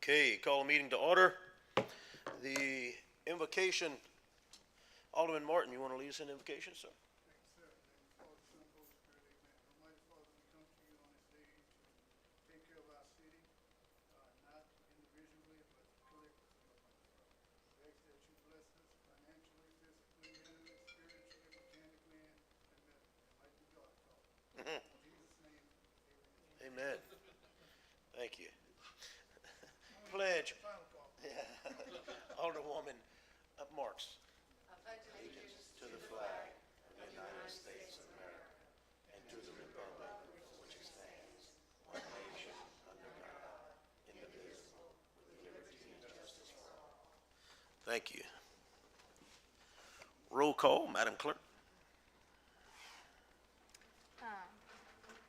Okay, call a meeting to order. The invocation, Alderman Martin, you want to lead us in invocation, sir? Amen. Thank you. Pledge. Yeah. Alderwoman Marks. Allegiance to the flag of the United States of America and to the republic for which it stands, one nation under God, indivisible, with liberty and justice for all. Thank you. Roll call, Madam Clerk.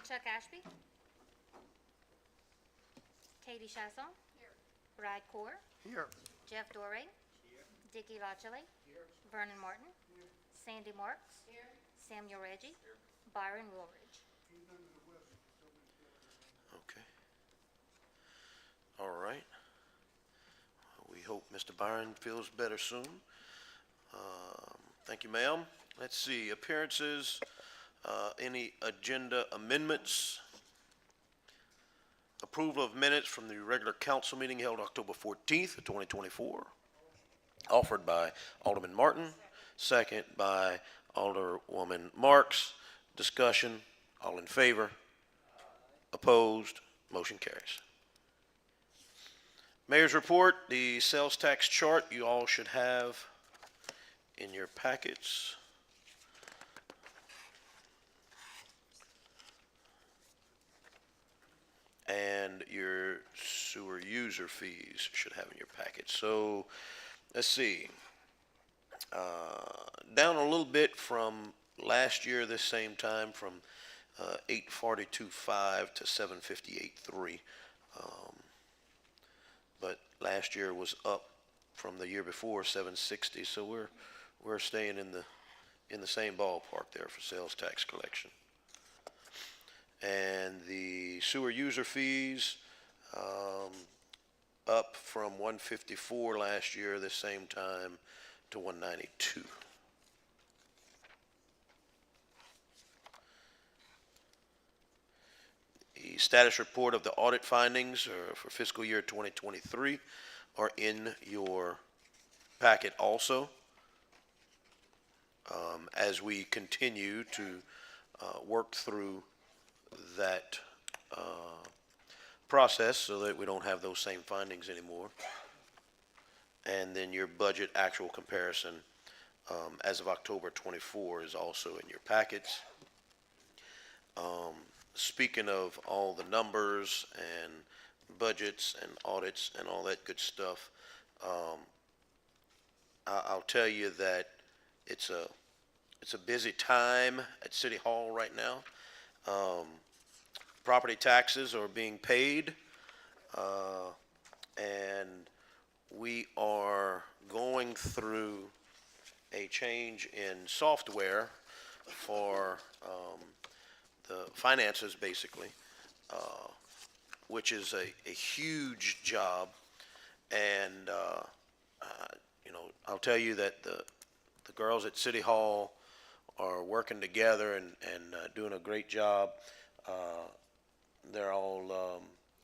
Chuck Ashby. Katie Chasson. Here. Brad Core. Here. Jeff Doré. Here. Dickie Lachele. Here. Vernon Martin. Here. Sandy Marks. Here. Samuel Reggie. Here. Byron Woolridge. Okay. All right. We hope Mr. Byron feels better soon. Thank you, ma'am. Let's see, appearances, any agenda amendments? Approval of minutes from the regular council meeting held October 14th, 2024. Offered by Alderman Martin, second by Alderwoman Marks. Discussion, all in favor? Opposed? Motion carries. Mayor's report, the sales tax chart you all should have in your packets. And your sewer user fees should have in your packet. So let's see, down a little bit from last year this same time, from 842.5 to 758.3. But last year was up from the year before, 760. So we're staying in the same ballpark there for sales tax collection. And the sewer user fees, up from 154 last year this same time to 192. The status report of the audit findings for fiscal year 2023 are in your packet also. As we continue to work through that process so that we don't have those same findings anymore. And then your budget actual comparison as of October 24 is also in your packets. Speaking of all the numbers and budgets and audits and all that good stuff, I'll tell you that it's a busy time at City Hall right now. Property taxes are being paid, and we are going through a change in software for the finances, basically, which is a huge job. And I'll tell you that the girls at City Hall are working together and doing a great job. They're all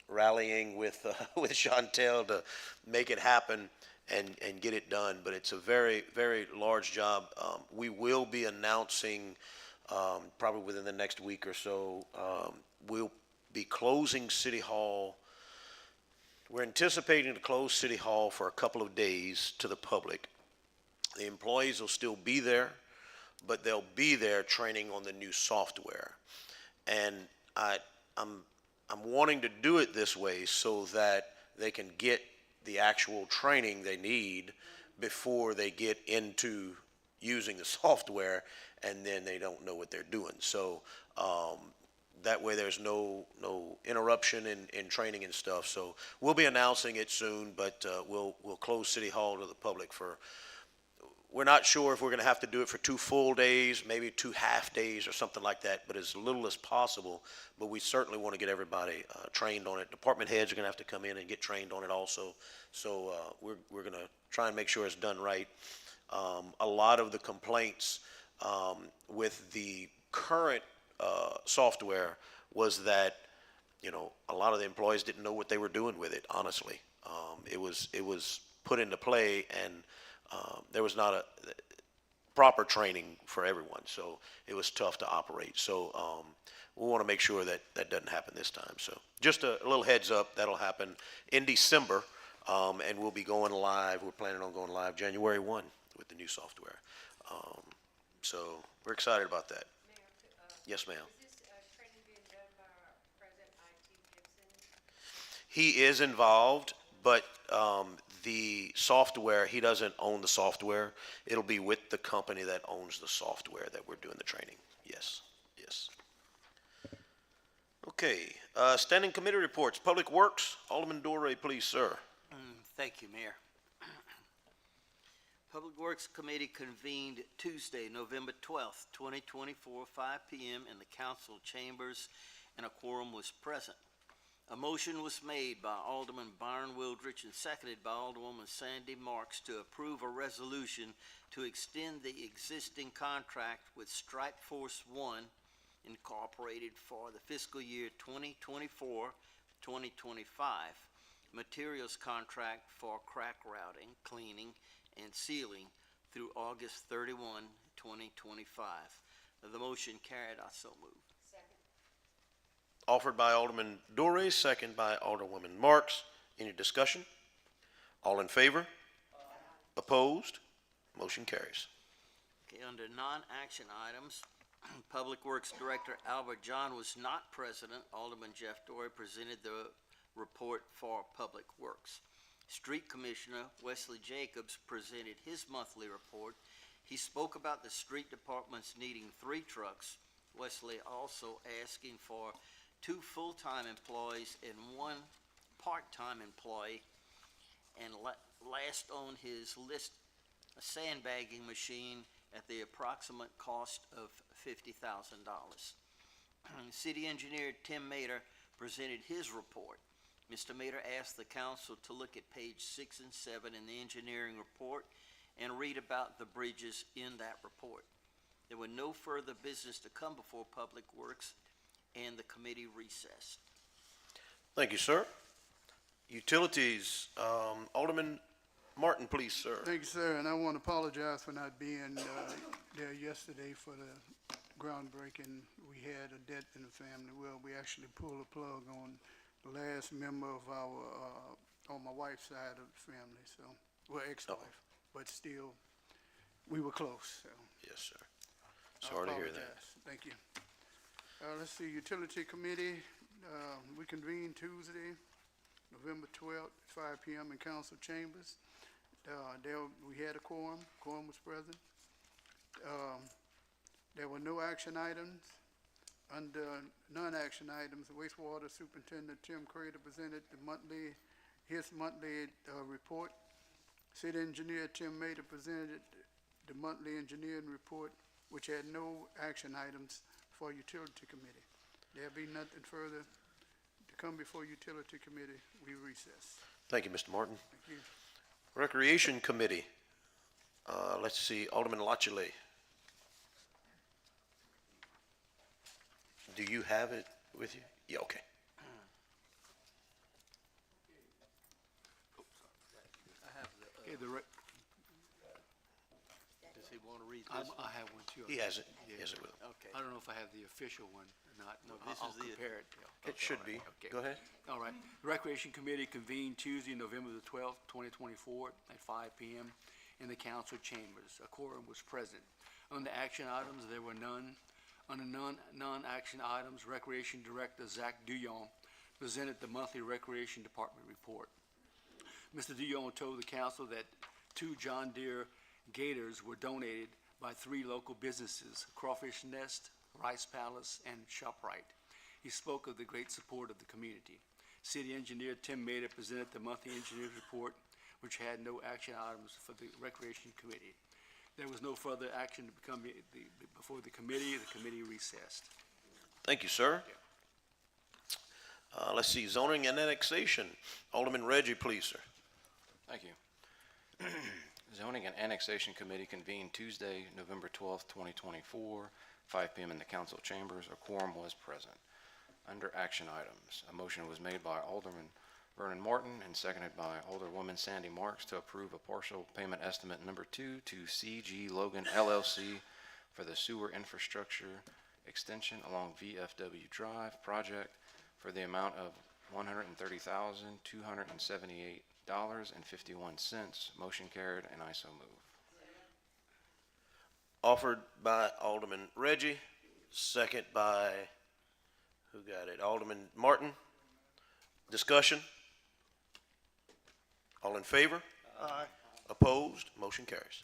rallying with Chantel to make it happen and get it done. But it's a very, very large job. We will be announcing probably within the next week or so. We'll be closing City Hall. We're anticipating to close City Hall for a couple of days to the public. The employees will still be there, but they'll be there training on the new software. And I'm wanting to do it this way so that they can get the actual training they need before they get into using the software, and then they don't know what they're doing. So that way there's no interruption in training and stuff. So we'll be announcing it soon, but we'll close City Hall to the public for we're not sure if we're gonna have to do it for 2 full days, maybe 2 half days or something like that, but as little as possible. But we certainly want to get everybody trained on it. Department heads are gonna have to come in and get trained on it also. So we're gonna try and make sure it's done right. A lot of the complaints with the current software was that, you know, a lot of the employees didn't know what they were doing with it, honestly. It was put into play, and there was not a proper training for everyone, so it was tough to operate. So we want to make sure that that doesn't happen this time. So just a little heads up, that'll happen in December, and we'll be going live. We're planning on going live January 1 with the new software. So we're excited about that. Yes, ma'am. Is this training being done by our President IT Gibson? He is involved, but the software, he doesn't own the software. It'll be with the company that owns the software that we're doing the training. Yes, yes. Okay, standing committee reports. Public Works, Alderman Dorey, please, sir. Thank you, Mayor. Public Works Committee convened Tuesday, November 12th, 2024, 5 p.m. in the council chambers, and a quorum was present. A motion was made by Alderman Byron Wildrich and seconded by Alderwoman Sandy Marks to approve a resolution to extend the existing contract with Strike Force One Incorporated for the fiscal year 2024-2025 materials contract for crack routing, cleaning, and sealing through August 31, 2025. The motion carried. I so move. Offered by Alderman Dorey, second by Alderwoman Marks. Any discussion? All in favor? Opposed? Motion carries. Okay, under non-action items, Public Works Director Albert John was not present. Alderman Jeff Dorey presented the report for Public Works. Street Commissioner Wesley Jacobs presented his monthly report. He spoke about the street departments needing 3 trucks. Wesley also asking for 2 full-time employees and 1 part-time employee. And last on his list, a sandbagging machine at the approximate cost of $50,000. City Engineer Tim Mader presented his report. Mr. Mader asked the council to look at page 6 and 7 in the engineering report and read about the bridges in that report. There were no further business to come before Public Works, and the committee recessed. Thank you, sir. Utilities, Alderman Martin, please, sir. Thank you, sir, and I want to apologize for not being there yesterday for the groundbreaking. We had a death in the family. Well, we actually pulled a plug on the last member of our, on my wife's side of the family, so, well, ex-wife, but still, we were close, so. Yes, sir. I Sorry to hear that. apologize. Thank you. Let's see, Utility Committee, we convened Tuesday, November 12th, 5 p.m. in council chambers. We had a quorum was present. There were no action items. Under non-action items, wastewater superintendent Tim Crater presented his monthly report. City engineer Tim Mader presented the monthly engineering report, which had no action items for utility committee. There'll be nothing further to come before utility committee. We recess. Thank you, Mr. Martin. Thank you. Recreation Committee, let's see, Alderman Lachele. Do you have it with you? Yeah, okay. I have the, Okay, does he want to read this? I have one too. He has it. He has it with him. Okay. I don't know if I have the official one or not. No, this I'll is the- compare it. Yeah. It should be. Okay. Go ahead. All right. The Recreation Committee convened Tuesday, November the 12th, 2024 at 5 p.m. in the council chambers. A quorum was present. On the action items, there were none. On the non-action items, Recreation Director Zach Duyon presented the monthly Recreation Department report. Mr. Duyon told the council that 2 John Deere Gators were donated by 3 local businesses, Crawfish Nest, Rice Palace, and ShopRite. He spoke of the great support of the community. City Engineer Tim Mader presented the monthly engineer's report, which had no action items for the Recreation Committee. There was no further action to become before the committee recessed. Thank you, sir. Let's see, zoning and annexation. Alderman Reggie, please, sir. Thank you. Zoning and Annexation Committee convened Tuesday, November 12th, 2024, 5 p.m. in the council chambers. A quorum was present. Under action items, a motion was made by Alderman Vernon Martin and seconded by Alderwoman Sandy Marks to approve a partial payment estimate number 2 to CG Logan LLC for the sewer infrastructure extension along VFW Drive project for the amount of $130,278.51. Motion carried, and I so move. Offered by Alderman Reggie, second by, who got it? Alderman Martin. Discussion? All in favor? Aye. Opposed? Motion carries.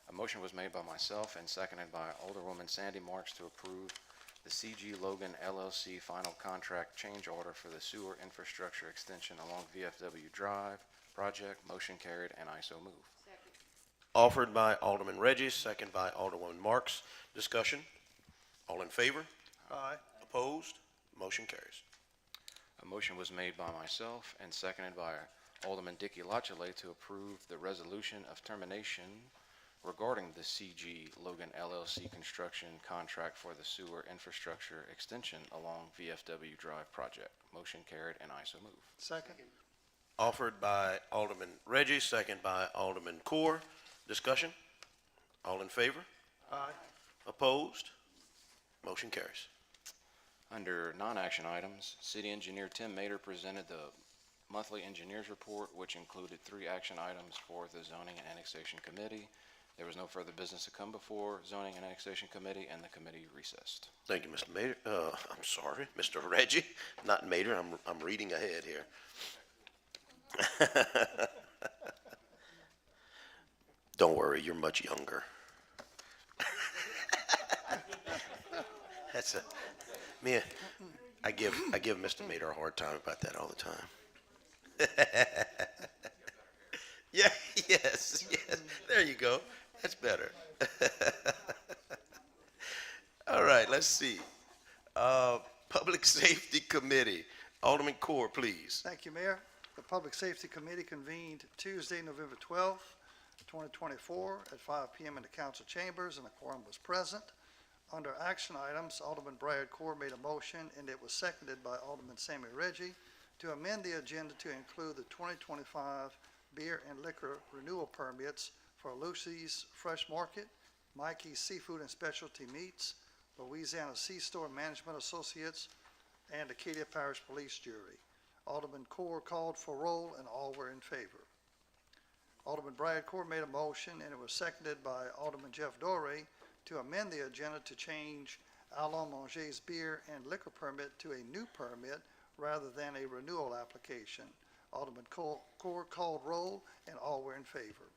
A motion was made by myself and seconded by Alderwoman Sandy Marks to approve the CG Logan LLC final contract change order for the sewer infrastructure extension along VFW Drive project. Motion carried, and I so move. Offered by Alderman Reggie, second by Alderwoman Marks. Discussion? All in favor? Aye. Opposed? Motion carries. A motion was made by myself and seconded by Alderman Dickey Lachele to approve the resolution of termination regarding the CG Logan LLC construction contract for the sewer infrastructure extension along VFW Drive project. Motion carried, and I so move. Second. Offered by Alderman Reggie, second by Alderman Core. Discussion? All in favor? Aye. Opposed? Motion carries. Under non-action items, City Engineer Tim Mader presented the monthly engineers report, which included 3 action items for the Zoning and Annexation Committee. There was no further business to come before Zoning and Annexation Committee, and the committee recessed. Thank you, Mr. Mader. I'm sorry, Mr. Reggie, not Mader. I'm reading ahead here. Don't worry, you're much younger. That's I give Mr. Mader a hard time about that all the time. Yeah, yes. There you go. That's better. All right, let's see. Public Safety Committee. Alderman Core, please. Thank you, Mayor. The Public Safety Committee convened Tuesday, November 12th, 2024, at 5 p.m. in the council chambers, and a quorum was present. Under action items, Alderman Brad Core made a motion, and it was seconded by Alderman Sammy Reggie to amend the agenda to include the 2025 beer and liquor renewal permits for Lucy's Fresh Market, Mikey's Seafood and Specialty Meats, Louisiana C-Store Management Associates, and Acadia Parish Police Jury. Alderman Core called for roll, and all were in favor. Alderman Brad Core made a motion, and it was seconded by Alderman Jeff Dorey to amend the agenda to change Allons Manger's beer and liquor permit to a new permit rather than a renewal application. Alderman Core called roll, and all were in favor.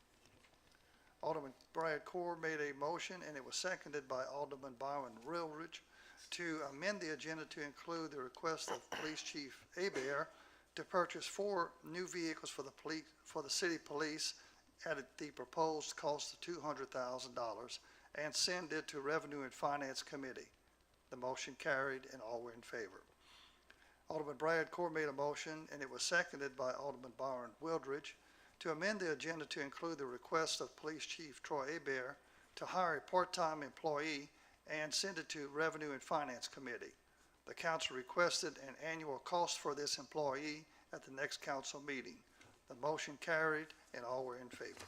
Alderman Brad Core made a motion, and it was seconded by Alderman Byron Rilridge to amend the agenda to include the request of Police Chief Hebert to purchase 4 new vehicles for the city police at the proposed cost of $200,000 and send it to Revenue and Finance Committee. The motion carried, and all were in favor. Alderman Brad Core made a motion, and it was seconded by Alderman Byron Wildridge to amend the agenda to include the request of Police Chief Troy Hebert to hire a part-time employee and send it to Revenue and Finance Committee. The council requested an annual cost for this employee at the next council meeting. The motion carried, and all were in favor.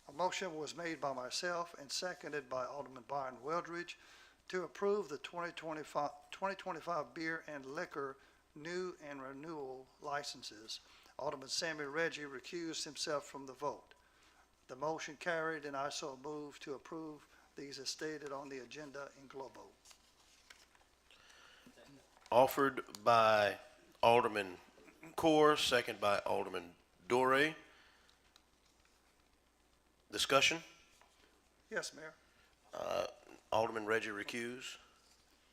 A motion was made by myself and seconded by Alderman Byron Wildridge to approve the 2025 beer and liquor new and renewal licenses. Alderman Sammy Reggie recused himself from the vote. The motion carried, and I so move to approve these as stated on the agenda in globo. Offered by Alderman Core, second by Alderman Dorey. Discussion? Yes, Mayor. Alderman Reggie recuse.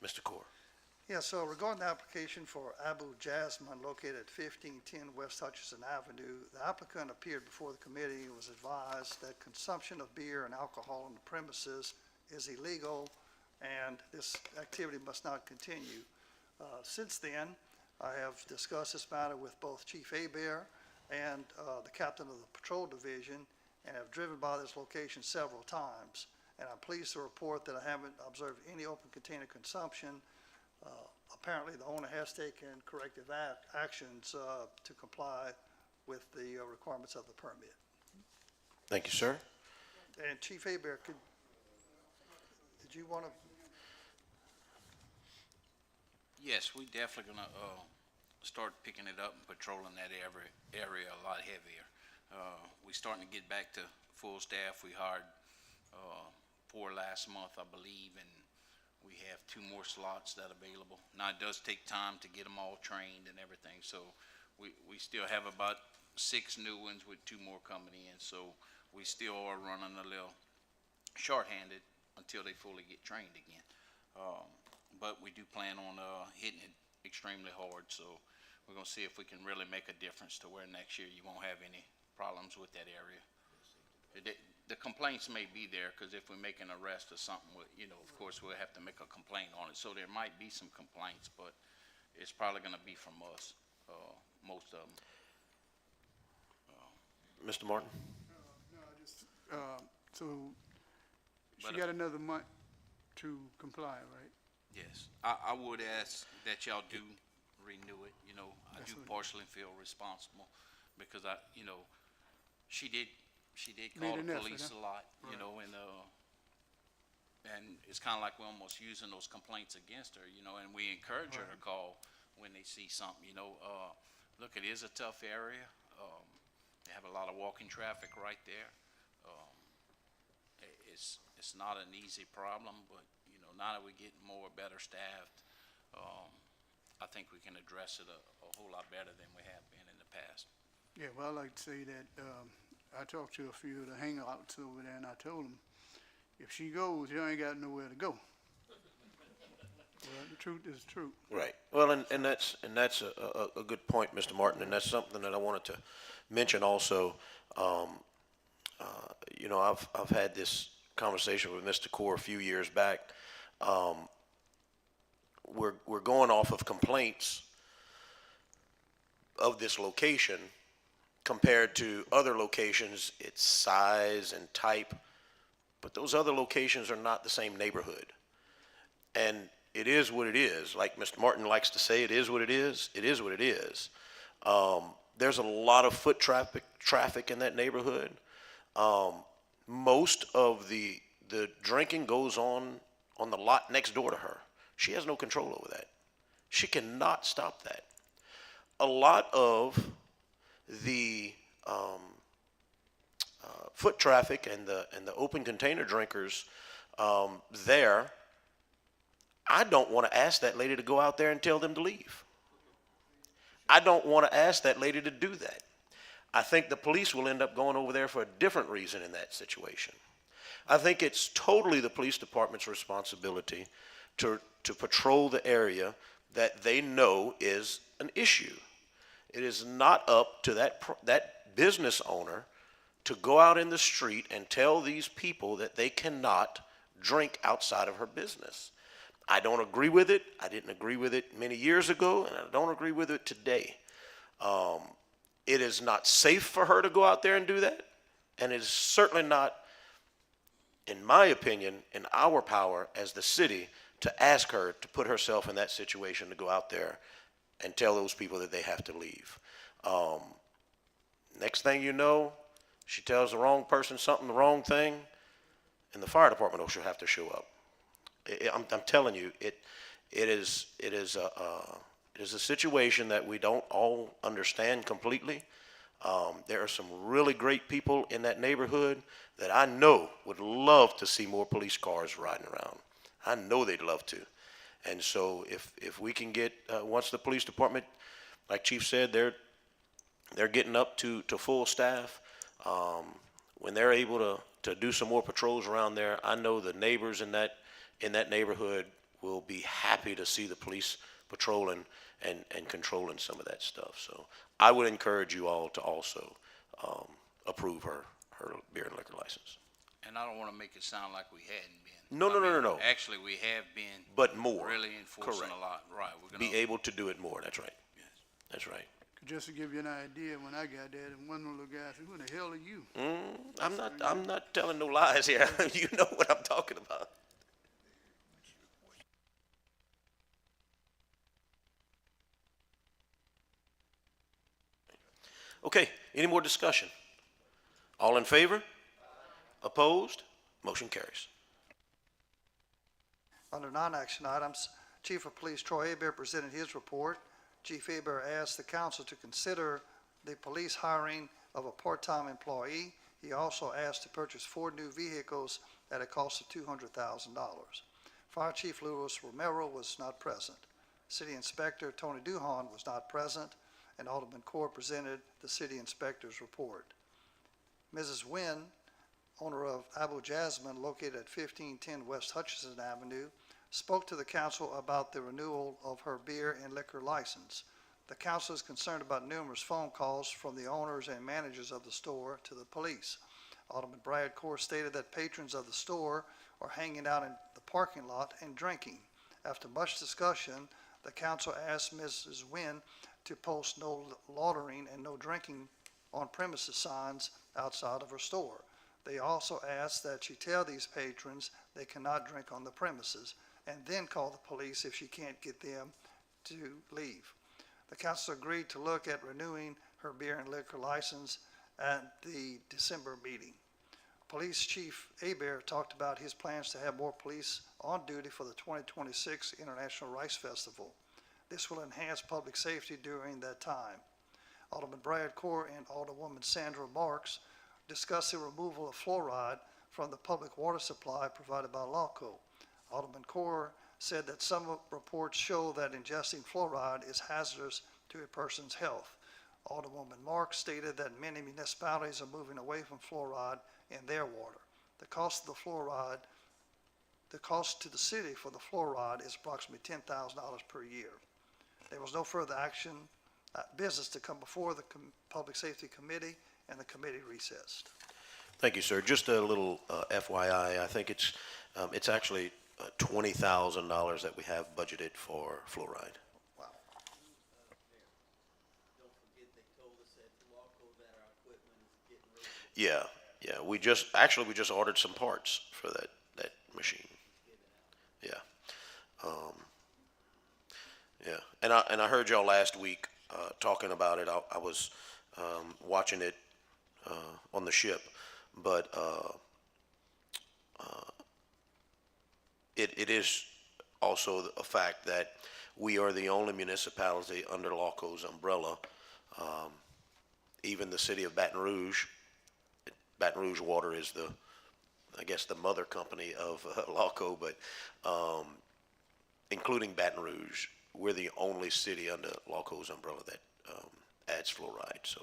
Mr. Core. Yeah, so regarding the application for Abu Jasmine located at 1510 West Hutchinson Avenue, the applicant appeared before the committee and was advised that consumption of beer and alcohol on the premises is illegal and this activity must not continue. Since then, I have discussed this matter with both Chief Abear and the captain of the patrol division and have driven by this location several times. And I'm pleased to report that I haven't observed any open container consumption. Apparently, the owner has taken corrective actions to comply with the requirements of the permit. Thank you, sir. And Chief Abear, did you want to? Yes, we definitely gonna, start picking it up and patrolling that area a lot heavier. We starting to get back to full staff. We hired, 4 last month, I believe, and we have 2 more slots that are available. Now, it does take time to get them all trained and everything, so we still have about 6 new ones with 2 more coming in, so we still are running a little shorthanded until they fully get trained again. But we do plan on, hitting it extremely hard, so we're gonna see if we can really make a difference to where next year you won't have any problems with that area. The complaints may be there, because if we make an arrest or something, of course, we'll have to make a complaint on it. So there might be some complaints, but it's probably gonna be from us, most of them. Mr. Martin? No, I just, so she But, got another month to comply, right? Yes, I would ask that y'all do renew it, I do That's what- partially feel responsible, because she did Made call an the effort, police huh? a lot, and it's kinda like we're almost using those complaints against her, and we encourage her to call when they see something, look, it is a tough area, they have a lot of walking traffic right there, it's not an easy problem, but, now that we're getting better staffed, I think we can address it a whole lot better than we have been in the past. Yeah, well, I'd like to say that, I talked to a few of the hangouts over there and I told them, if she goes, you ain't got nowhere to go. Well, the truth is true. Right. Well, and that's a good point, Mr. Martin, and that's something that I wanted to mention also. I've had this conversation with Mr. Core a few years back. We're going off of complaints of this location compared to other locations, its size and type, but those other locations are not the same neighborhood. And it is what it is. Like Mr. Martin likes to say, it is what it is. It is what it is. There's a lot of foot traffic in that neighborhood. Most of the drinking goes on the lot next door to her. She has no control over that. She cannot stop that. A lot of the foot traffic and the open container drinkers there, I don't want to ask that lady to go out there and tell them to leave. I don't want to ask that lady to do that. I think the police will end up going over there for a different reason in that situation. I think it's totally the police department's responsibility to patrol the area that they know is an issue. It is not up to that business owner to go out in the street and tell these people that they cannot drink outside of her business. I don't agree with it. I didn't agree with it many years ago, and I don't agree with it today. It is not safe for her to go out there and do that, and it is certainly not, in my opinion, in our power as the city to ask her to put herself in that situation to go out there and tell those people that they have to leave. Next thing you know, she tells the wrong person something, the wrong thing, and the fire department will have to show up. I'm telling you, it is a situation that we don't all understand completely. There are some really great people in that neighborhood that I know would love to see more police cars riding around. I know they'd love to. And so if we can get, once the police department, like Chief said, they're getting up to full staff, when they're able to do some more patrols around there, I know the neighbors in that neighborhood will be happy to see the police patrolling and controlling some of that stuff. So I would encourage you all to also approve her beer and liquor license. And I don't want to make it sound like we hadn't been. No, no, I no, mean, no, no. Actually, we have been. But more. Really enforcing Correct. a lot, right. We're Be gonna, able to do it more, that's right. yes. That's right. Just to give you an idea, when I got there, and one little guy said, "Who the hell are you?" I'm not telling no lies here. You know what I'm talking about. Okay, any more discussion? All in favor? Opposed? Motion carries. Under non-action items, Chief of Police Troy Hebert presented his report. Chief Hebert asked the council to consider the police hiring of a part-time employee. He also asked to purchase 4 new vehicles at a cost of $200,000. Fire Chief Louis Romero was not present. City Inspector Tony Duhon was not present, and Alderman Core presented the city inspector's report. Mrs. Nguyen, owner of Abu Jasmine, located at 1510 West Hutchinson Avenue, spoke to the council about the renewal of her beer and liquor license. The council is concerned about numerous phone calls from the owners and managers of the store to the police. Alderman Brad Core stated that patrons of the store are hanging out in the parking lot and drinking. After much discussion, the council asked Mrs. Nguyen to post no loitering and no drinking on premises signs outside of her store. They also asked that she tell these patrons they cannot drink on the premises and then call the police if she can't get them to leave. The council agreed to look at renewing her beer and liquor license at the December meeting. Police Chief Hebert talked about his plans to have more police on duty for the 2026 International Rice Festival. This will enhance public safety during that time. Alderman Brad Core and Alderwoman Sandra Marks discussed the removal of fluoride from the public water supply provided by LAWCO. Alderman Core said that some reports show that ingesting fluoride is hazardous to a person's health. Alderwoman Marks stated that many municipalities are moving away from fluoride in their water. The cost to the city for the fluoride is approximately $10,000 per year. There was no further business to come before the Public Safety Committee, and the committee recessed. Thank you, sir. Just a little FYI, I think it's actually $20,000 that we have budgeted for fluoride. Wow. Don't forget they told us at Waco that our equipment is getting ready. Yeah, we just ordered some parts for that machine. Yeah. Yeah, and I heard y'all last week talking about it. I was watching it on the ship, but it is also a fact that we are the only municipality under LAWCO's umbrella. Even the city of Baton Rouge Water is I guess the mother company of LAWCO, but including Baton Rouge, we're the only city under LAWCO's umbrella that adds fluoride. So,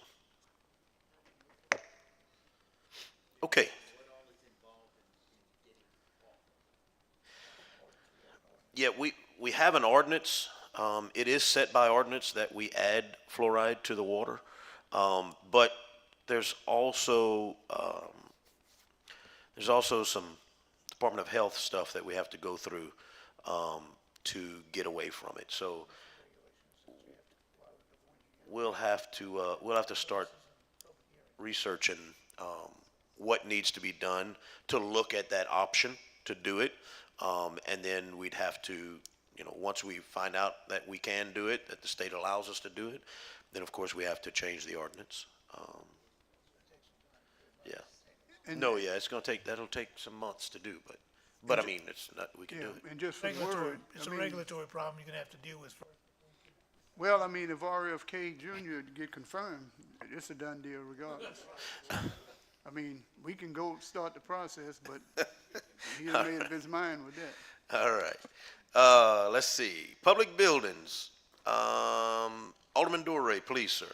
okay. Yeah, we have an ordinance. It is set by ordinance that we add fluoride to the water, but there's also some Department of Health stuff that we have to go through to get away from it. So we'll have to start researching what needs to be done to look at that option to do it, and then we'd have to, once we find out that we can do it, that the state allows us to do it, then of course we have to change the ordinance. Yeah. And- That'll take some months to do, but I mean, it's not, we can do it. And just for the Regulatory, word, it's I a mean, regulatory problem you're gonna have to deal with first. well, I mean, if RFK Jr. get confirmed, it's a done deal regardless. I mean, we can go start the process, but he done made up his mind with that. All right. Let's see. Public buildings. Alderman Dorey, please, sir.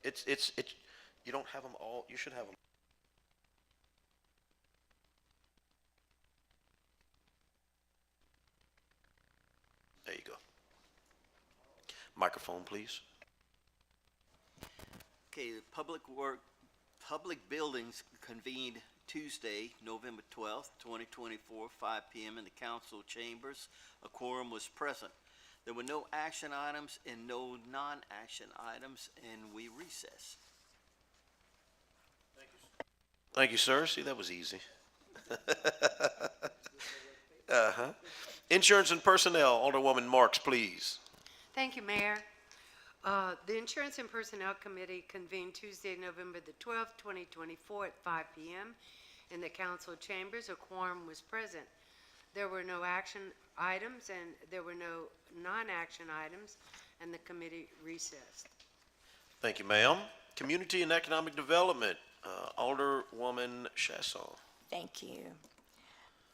It's, you don't have them all, you should have them. Microphone, please. Okay, the Public Buildings convened Tuesday, November 12th, 2024, 5 p.m. in the council chambers. A quorum was present. There were no action items and no non-action items, and we recessed. Thank you, sir. See, that was easy. Insurance and Personnel, Alderwoman Marks, please. Thank you, Mayor. The Insurance and Personnel Committee convened Tuesday, November the 12th, 2024 at 5 p.m. in the council chambers. A quorum was present. There were no action items and there were no non-action items, and the committee recessed. Thank you, ma'am. Community and Economic Development, Alderwoman Chasson. Thank you.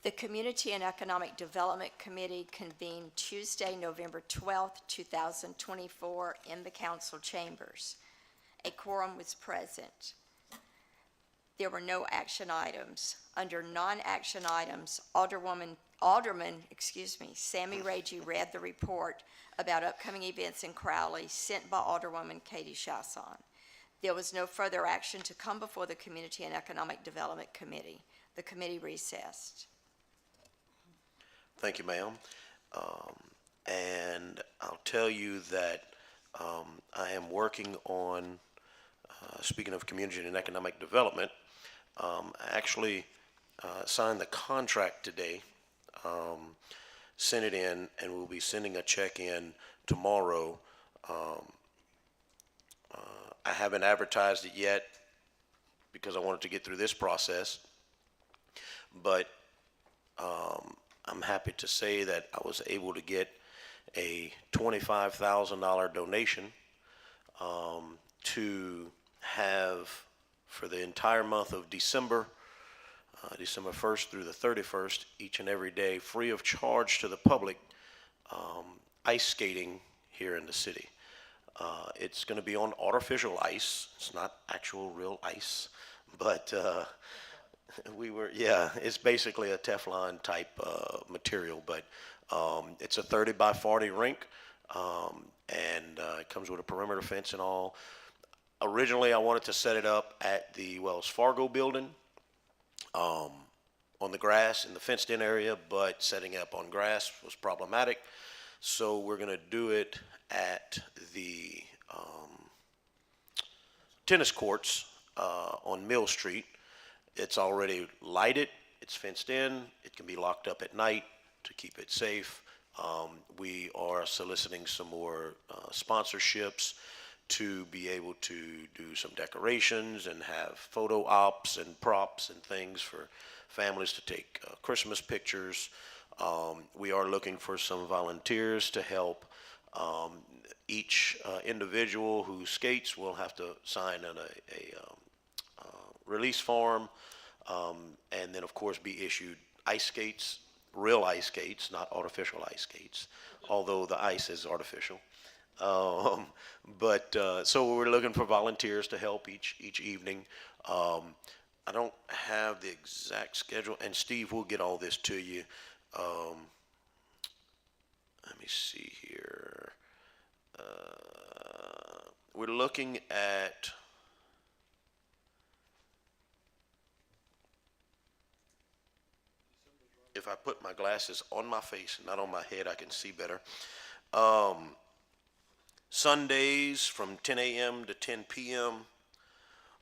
The Community and Economic Development Committee convened Tuesday, November 12th, 2024 in the council chambers. A quorum was present. There were no action items. Under non-action items, Alderman Sammy Raggi read the report about upcoming events in Crowley sent by Alderwoman Katie Chasson. There was no further action to come before the Community and Economic Development Committee. The committee recessed. Thank you, ma'am. And I'll tell you that I am working on, speaking of community and economic development, I actually signed the contract today, sent it in, and we'll be sending a check in tomorrow. I haven't advertised it yet because I wanted to get through this process, but I'm happy to say that I was able to get a $25,000 donation to have for the entire month of December, December 1st through the 31st, each and every day, free of charge to the public, ice skating here in the city. It's going to be on artificial ice. It's not actual real ice, but it's basically a Teflon type material, but it's a 30 by 40 rink, and it comes with a perimeter fence and all. Originally, I wanted to set it up at the Wells Fargo building on the grass in the fenced in area, but setting it up on grass was problematic. So we're going to do it at the tennis courts on Mill Street. It's already lighted, it's fenced in, it can be locked up at night to keep it safe. We are soliciting some more sponsorships to be able to do some decorations and have photo ops and props and things for families to take Christmas pictures. We are looking for some volunteers to help. Each individual who skates will have to sign a release form, and then of course be issued ice skates, real ice skates, not artificial ice skates, although the ice is artificial. So we're looking for volunteers to help each evening. I don't have the exact schedule, and Steve will get all this to you. Let me see here. We're looking at if I put my glasses on my face and not on my head, I can see better. Sundays from 10 a.m. to 10 p.m.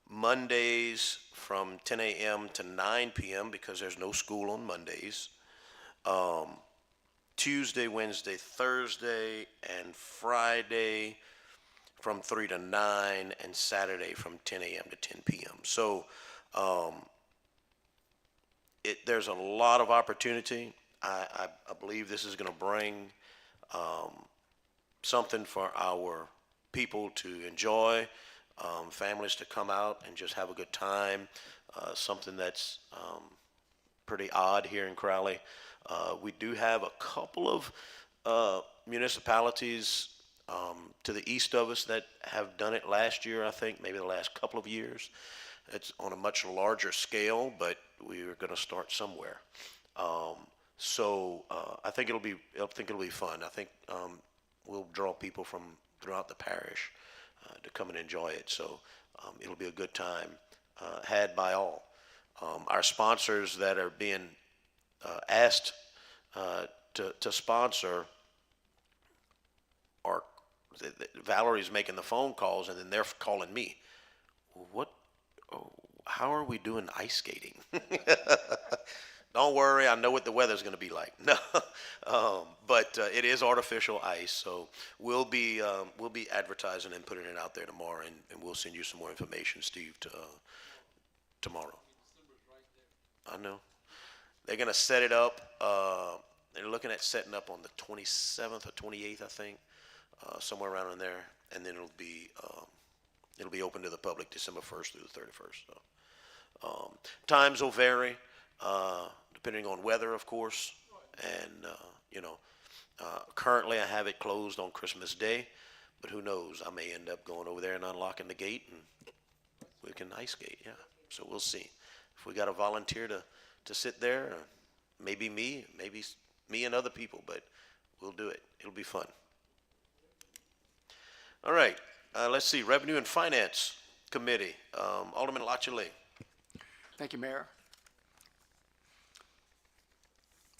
Mondays from 10 a.m. to 9 p.m. because there's no school on Mondays. Tuesday, Wednesday, Thursday, and Friday from 3 to 9, and Saturday from 10 a.m. to 10 p.m. So there's a lot of opportunity. I believe this is going to bring something for our people to enjoy, families to come out and just have a good time, something that's pretty odd here in Crowley. We do have a couple of municipalities to the east of us that have done it last year, I think, maybe the last couple of years. It's on a much larger scale, but we are going to start somewhere. I think it'll be fun. I think we'll draw people from throughout the parish to come and enjoy it. So it'll be a good time had by all. Our sponsors that are being asked to sponsor are Valerie's making the phone calls, and then they're calling me. What? Oh, how are we doing ice skating? Don't worry, I know what the weather's going to be like. No, but it is artificial ice, so we'll be advertising and putting it out there tomorrow, and we'll send you some more information, Steve, tomorrow. I know. They're going to set it up. They're looking at setting up on the 27th or 28th, I think, somewhere around in there, and then it'll be open to the public December 1st through the 31st. So, times will vary depending on weather, of course, and currently I have it closed on Christmas Day, but who knows? I may end up going over there and unlocking the gate, and we can ice skate. Yeah, so we'll see. If we got a volunteer to sit there, maybe me and other people, but we'll do it. It'll be fun. All right, let's see, Revenue and Finance Committee, Alderman Lachelet. Thank you, Mayor.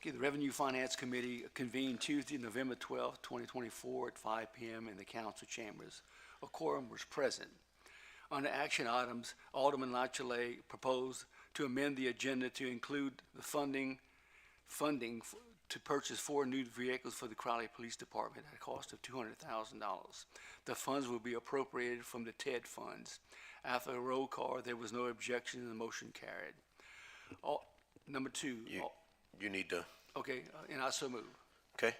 Okay, the Revenue Finance Committee convened Tuesday, November 12th, 2024 at 5 p.m. in the council chambers. A quorum was present. Under action items, Alderman Lachelet proposed to amend the agenda to include the funding to purchase 4 new vehicles for the Crowley Police Department at a cost of $200,000. The funds will be appropriated from the TED funds. After a roll call, there was no objection and the motion carried. Number 2. You need to, Okay, and I so move. okay?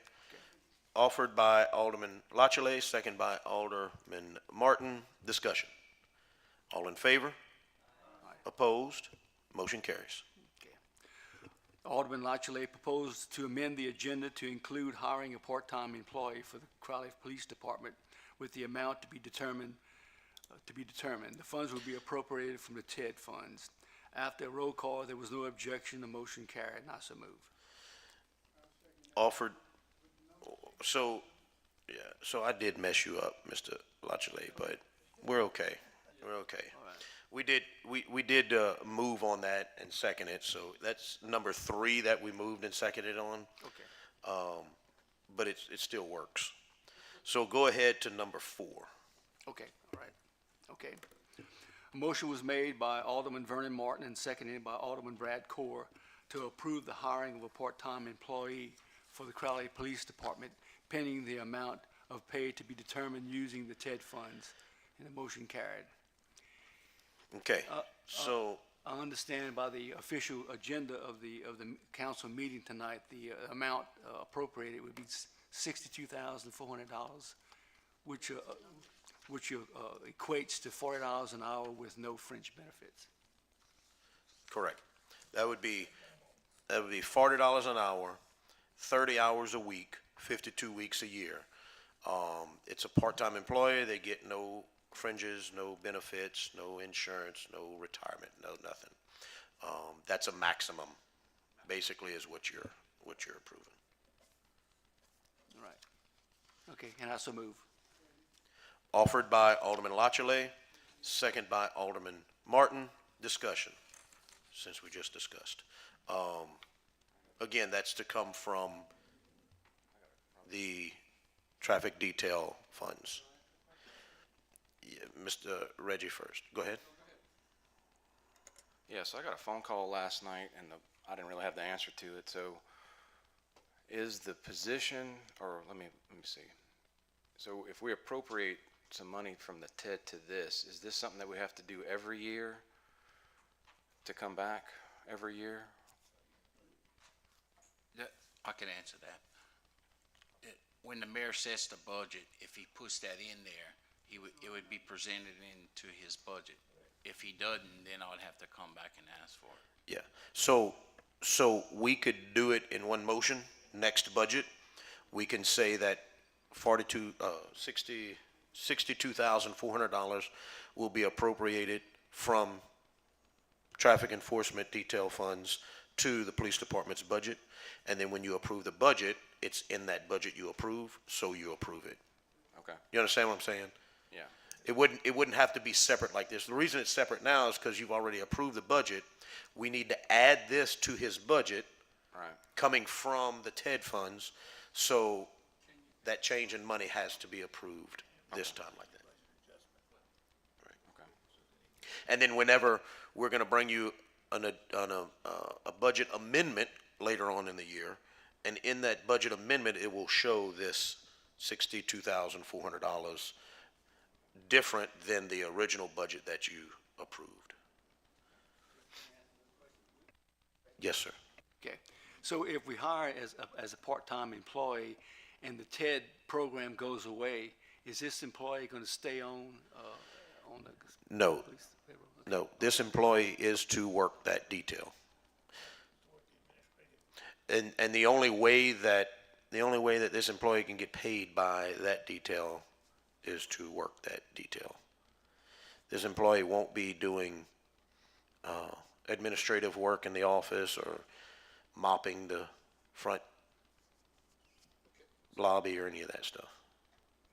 Offered by Alderman Lachelet, second by Alderman Martin. Discussion. All in favor? Opposed? Motion carries. Alderman Lachelet proposed to amend the agenda to include hiring a part-time employee for the Crowley Police Department with the amount to be determined. The funds will be appropriated from the TED funds. After a roll call, there was no objection. The motion carried, and I so move. Offered, so I did mess you up, Mr. Lachelet, but we're okay. We're okay. We did move on that and second it, so that's number 3 that we moved and seconded on. Okay. But it still works. So go ahead to number 4. Okay, all right. Okay. A motion was made by Alderman Vernon Martin and seconded by Alderman Brad Core to approve the hiring of a part-time employee for the Crowley Police Department pending the amount of pay to be determined using the TED funds, and the motion carried. Okay, so, I understand by the official agenda of the council meeting tonight, the amount appropriated would be $62,400, which equates to $40 an hour with no fringe benefits. correct. That would be $40 an hour, 30 hours a week, 52 weeks a year. It's a part-time employee. They get no fringes, no benefits, no insurance, no retirement, no nothing. That's a maximum, basically, is what you're approving. All right. Okay, and I so move. Offered by Alderman Lachelet, second by Alderman Martin. Discussion, since we just discussed. Again, that's to come from the traffic detail funds. Yeah, Mr. Reggie first. Go ahead. Yeah, so I got a phone call last night, and I didn't really have the answer to it. So, is the position, or let me see. So, if we appropriate some money from the TED to this, is this something that we have to do every year to come back every year? I can answer that. When the mayor sets the budget, if he puts that in there, it would be presented into his budget. If he doesn't, then I would have to come back and ask for it. Yeah. So we could do it in one motion. Next budget, we can say that $62,400 will be appropriated from traffic enforcement detail funds to the police department's budget. And then when you approve the budget, it's in that budget you approve, so you approve it. Okay, You understand what I'm saying? yeah, It wouldn't have to be separate like this. The reason it's separate now is because you've already approved the budget. We need to add this to his budget right. coming from the TED funds, so that change in money has to be approved this time like that. Okay. And then whenever we're gonna bring you a budget amendment later on in the year, and in that budget amendment, it will show this $62,400 different than the original budget that you approved. Yes, sir. Okay, so if we hire as a part-time employee and the TED program goes away, is this employee gonna stay on the? No, police payroll? no, this employee is to work that detail. And the only way that this employee can get paid by that detail is to work that detail. This employee won't be doing administrative work in the office or mopping the front lobby or any of that stuff.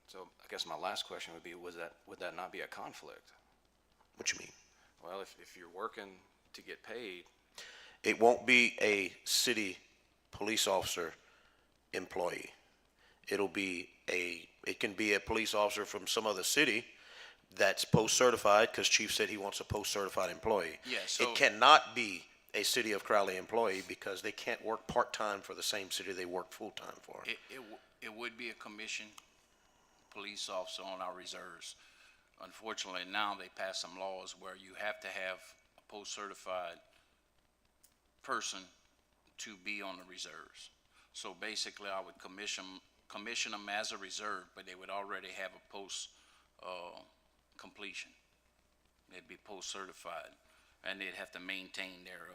So I guess my last question would be, would that not be a conflict? What you mean? Well, if you're working to get paid, It won't be a city police officer employee. It can be a police officer from some other city that's post-certified, because Chief said he wants a post-certified employee. Yeah, so- It cannot be a City of Crowley employee, because they can't work part-time for the same city they work full-time for. It would be a commissioned police officer on our reserves. Unfortunately, now they passed some laws where you have to have a post-certified person to be on the reserves. So basically, I would commission them as a reserve, but they would already have a post, completion. They'd be post-certified, and they'd have to maintain their,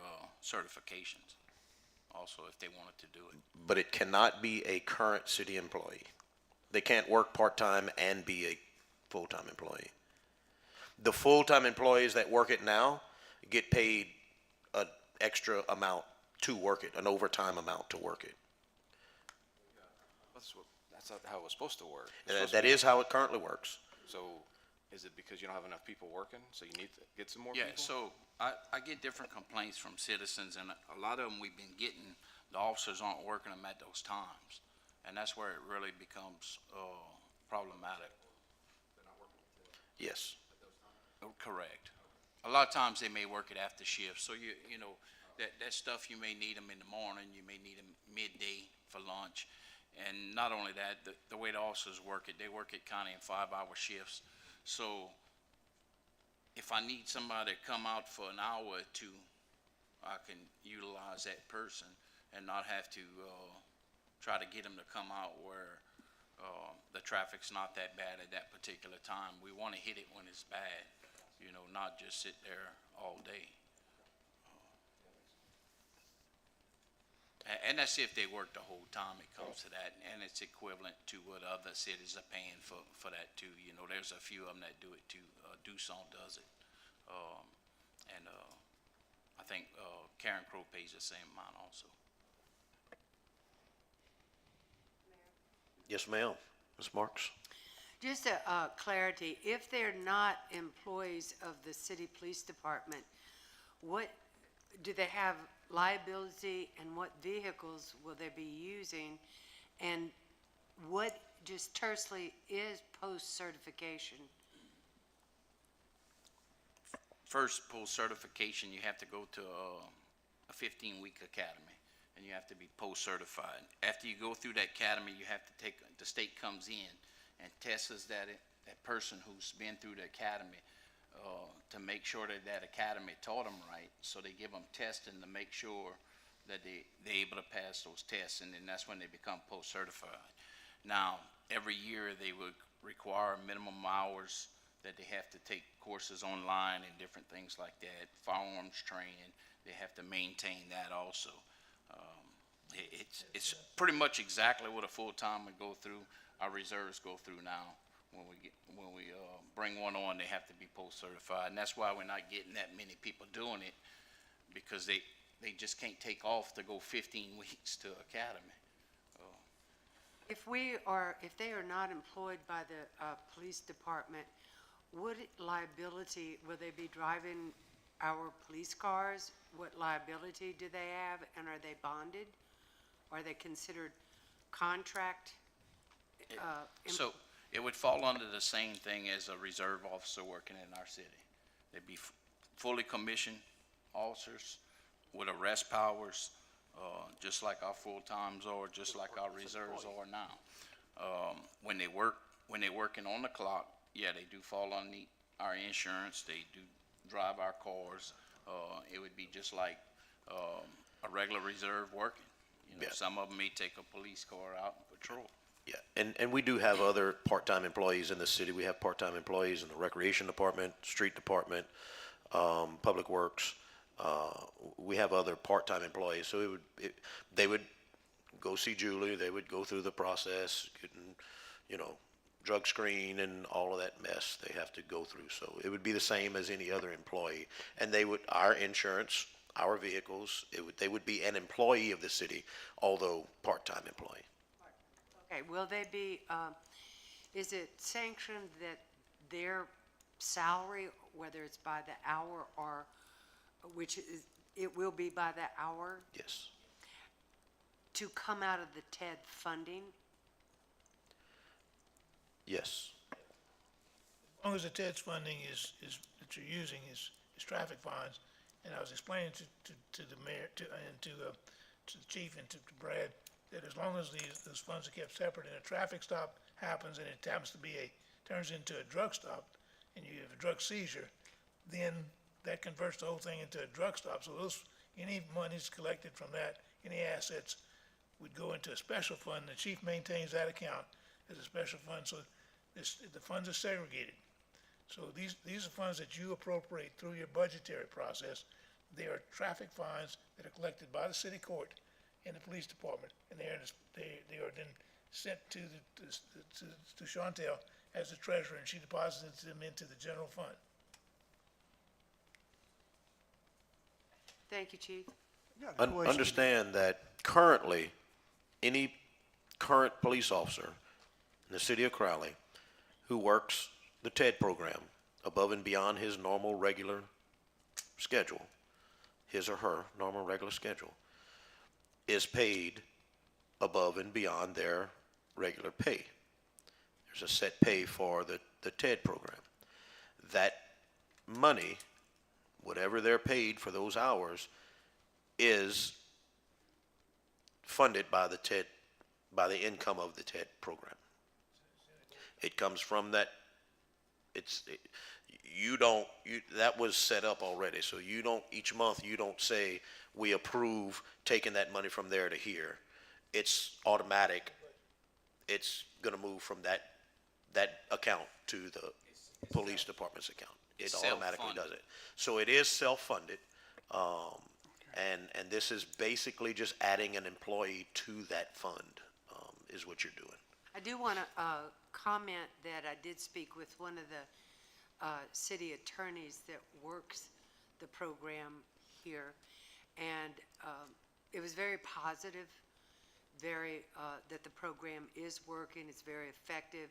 certifications also if they wanted to do it. But it cannot be a current city employee. They can't work part-time and be a full-time employee. The full-time employees that work it now get paid an extra amount to work it, an overtime amount to work it. that's not how it was supposed to work. It's And supposed that to be- is how it currently works. So is it because you don't have enough people working, so you need to get some more Yeah, people? so I get different complaints from citizens, and a lot of them we've been getting, the officers aren't working them at those times. And that's where it really becomes, problematic. Yes. Oh, correct. A lot of times they may work it after shift, so you know, that stuff, you may need them in the morning, you may need them midday for lunch. And not only that, the way the officers work it, they work it kind of in 5-hour shifts. So if I need somebody to come out for an hour or two, I can utilize that person and not have to, try to get them to come out where, the traffic's not that bad at that particular time. We want to hit it when it's bad, you know, not just sit there all day. And that's if they work the whole time, it comes to that, and it's equivalent to what other cities are paying for that too. You know, there's a few of them that do it too. Doosan does it. I think, Karen Crow pays the same amount also. Yes, ma'am. Ms. Marks? Just a clarity, if they're not employees of the city police department, what, do they have liability, and what vehicles will they be using? And what, just tersely, is post-certification? First, post-certification, you have to go to a 15-week academy, and you have to be post-certified. After you go through that academy, you have to take, the state comes in and tests that person who's been through the academy to make sure that academy taught them right. So they give them testing to make sure that they're able to pass those tests, and then that's when they become post-certified. Now, every year they would require minimum hours that they have to take courses online and different things like that, firearms training, they have to maintain that also. It's pretty much exactly what a full-time would go through, our reserves go through now. When we bring one on, they have to be post-certified, and that's why we're not getting that many people doing it, because they just can't take off to go 15 weeks to academy. If they are not employed by the police department, what liability, will they be driving our police cars? What liability do they have, and are they bonded? Are they considered contract? So it would fall under the same thing as a reserve officer working in our city. They'd be fully commissioned officers with arrest powers, just like our full-times are, just like our reserves are now. When they're working on the clock, yeah, they do fall on our insurance, they do drive our cars. It would be just like, a regular reserve working. You know, Yeah. some of them may take a police car out and patrol. Yeah, and we do have other part-time employees in the city. We have part-time employees in the recreation department, street department, public works. We have other part-time employees, so they would go see Julie, they would go through the process, getting, drug screen and all of that mess they have to go through. So it would be the same as any other employee. And our insurance, our vehicles, they would be an employee of the city, although part-time employee. Okay, will they be, is it sanctioned that their salary, whether it's by the hour or, it will be by the hour, Yes. to come out of the TED funding? Yes. As long as the TED's funding that you're using is traffic fines, and I was explaining to the mayor, to the chief and to Brad, that as long as those funds are kept separate and a traffic stop happens and it happens to turns into a drug stop, and you have a drug seizure, then that converts the whole thing into a drug stop. So any monies collected from that, any assets, would go into a special fund. The chief maintains that account as a special fund, so the funds are segregated. So these are funds that you appropriate through your budgetary process. They are traffic fines that are collected by the city court and the police department, and they are then sent to Chantel as the treasurer, and she deposits them into the general fund. Thank you, Chief. Got a question. Understand that currently, any current police officer in the city of Crowley who works the TED program above and beyond his normal regular schedule, his or her normal regular schedule, is paid above and beyond their regular pay. There's a set pay for the TED program. That money, whatever they're paid for those hours, is funded by the income of the TED program. It comes from that. That was set up already. So each month you don't say, we approve taking that money from there to here. It's automatic. It's gonna move from that account to the police department's account. It automatically does Self-funded. it. So it is self-funded. And this is basically just adding an employee to that fund, is what you're doing. I do want to comment that I did speak with one of the city attorneys that works the program here, and it was very positive, that the program is working, it's very effective.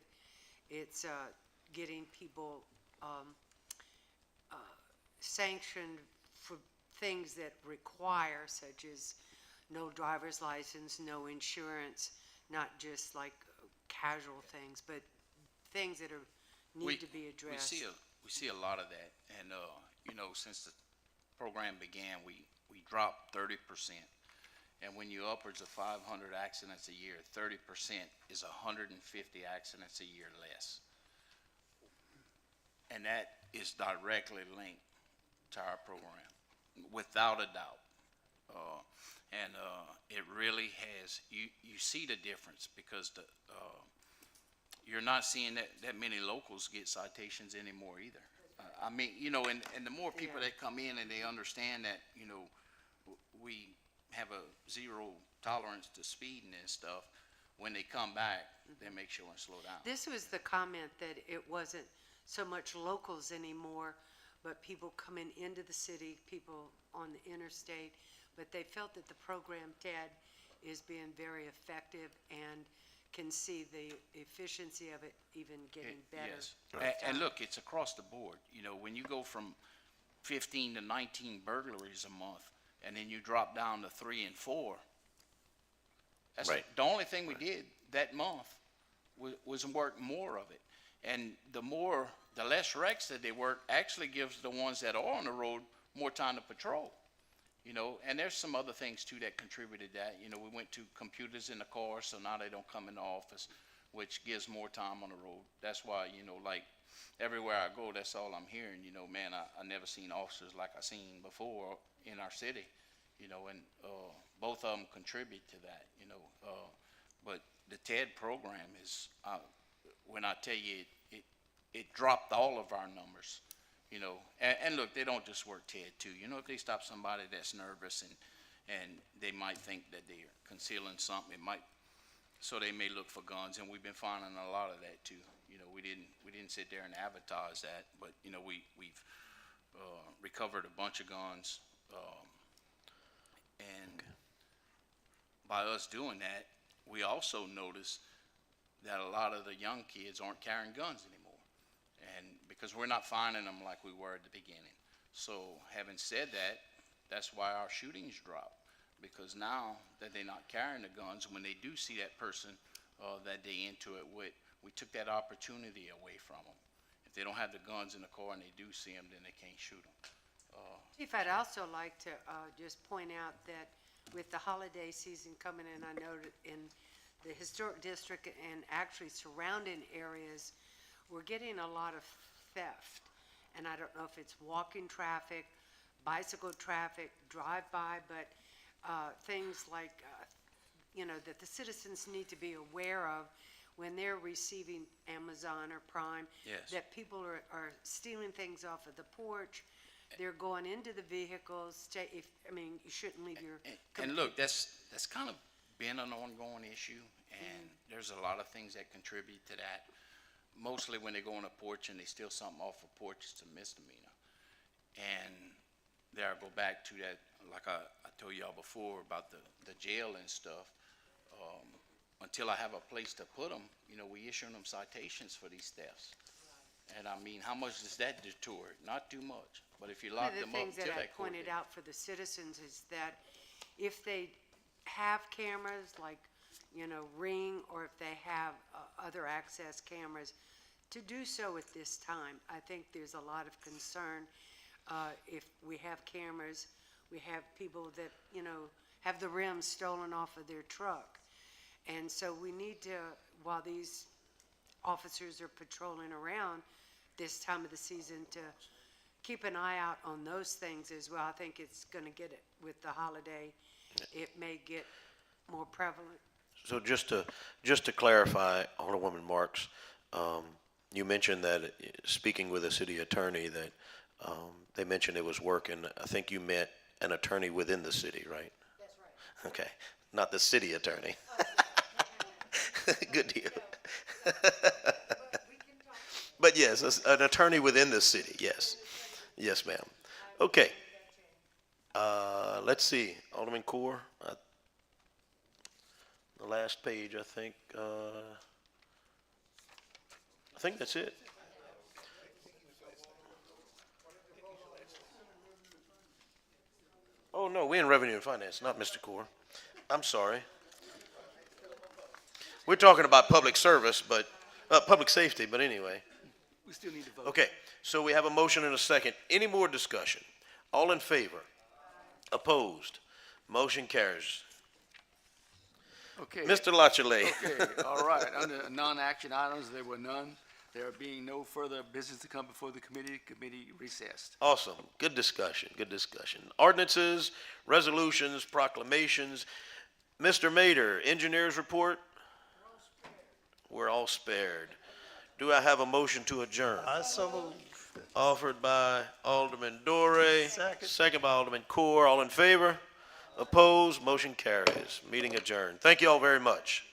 It's getting people sanctioned for things that require, such as no driver's license, no insurance, not just like casual things, but things that need to be addressed. We see a lot of that, and, since the program began, we dropped 30%. And when you're upwards of 500 accidents a year, 30% is 150 accidents a year less. And that is directly linked to our program, without a doubt. It really has, you see the difference, because you're not seeing that many locals get citations anymore either. And the more people that come in and they understand that, we have a zero tolerance to speeding and stuff, when they come back, they make sure and slow down. This was the comment that it wasn't so much locals anymore, but people coming into the city, people on the interstate, but they felt that the program, TED, is being very effective and can see the efficiency of it even getting better. Yes. And look, it's across the board. You know, when you go from 15 to 19 burglaries a month, and then you drop down to 3 and 4, that's Right. the only thing we did that month was work more of it. And the less wrecks that they work actually gives the ones that are on the road more time to patrol. You know, and there's some other things too that contributed that. You know, we went to computers in the car, so now they don't come in the office, which gives more time on the road. That's why, you know, like everywhere I go, that's all I'm hearing. You know, man, I never seen officers like I seen before in our city. You know, and both of them contribute to that. You know, but the TED program is, when I tell you, it dropped all of our numbers. You know, and look, they don't just work TED too. You know, if they stop somebody that's nervous and they might think that they're concealing something, so they may look for guns, and we've been finding a lot of that too. You know, we didn't sit there and advertise that, but you know, we've recovered a bunch of guns, and by us doing that, we also noticed that a lot of the young kids aren't carrying guns anymore. And because we're not finding them like we were at the beginning. So having said that, that's why our shootings drop. Because now that they're not carrying the guns, when they do see that person that they into it with, we took that opportunity away from them. If they don't have the guns in the car and they do see them, then they can't shoot them. Chief, I'd also like to just point out that with the holiday season coming in, I know that in the historic district and actually surrounding areas, we're getting a lot of theft. And I don't know if it's walking traffic, bicycle traffic, drive-by, but things like, you know, that the citizens need to be aware of when they're receiving Amazon or Prime. Yes. That people are stealing things off of the porch. They're going into the vehicles. You shouldn't leave your. And look, that's kind of been an ongoing issue, and there's a lot of things that contribute to that. Mostly when they go on a porch and they steal something off a porch, it's a misdemeanor. And there I go back to that, like I told y'all before about the jail and stuff. Until I have a place to put them, you know, we issue them citations for these thefts. And I mean, how much does that deter? Not too much. But if you lock them up One of the things till that I that court pointed date. out for the citizens is that if they have cameras like, you know, Ring, or if they have other access cameras, to do so at this time. I think there's a lot of concern. If we have cameras, we have people that, you know, have the rims stolen off of their truck. And so we need to, while these officers are patrolling around this time of the season, to keep an eye out on those things as well. I think it's going to get it with the holiday. It may get more prevalent. So just to clarify, Alderwoman Marks, you mentioned that, speaking with the city attorney, that they mentioned it was working. I think you meant an attorney within the city, right? That's right. Okay, not the city attorney. Good deal. But yes, an attorney within the city, yes. Yes, ma'am. Okay. Let's see, Alderman Core, the last page, I think that's it. Oh, no, we're in Revenue and Finance, not Mr. Core. I'm sorry. We're talking about public service, but, public safety, but anyway. We still need to vote. Okay, so we have a motion and a second. Any more discussion? All in favor? Opposed? Motion carries. Okay. Mr. Lachele. Okay, all right. Under non-action items, there were none. There being no further business to come before the committee recessed. Awesome. Good discussion. Good discussion. Ordinances, resolutions, proclamations. Mr. Mader, engineers report? We're all spared. Do I have a motion to adjourn? I so move. Offered by Alderman Dorey. Second. Second by Alderman Core. All in favor? Opposed? Motion carries. Meeting adjourned. Thank you all very much.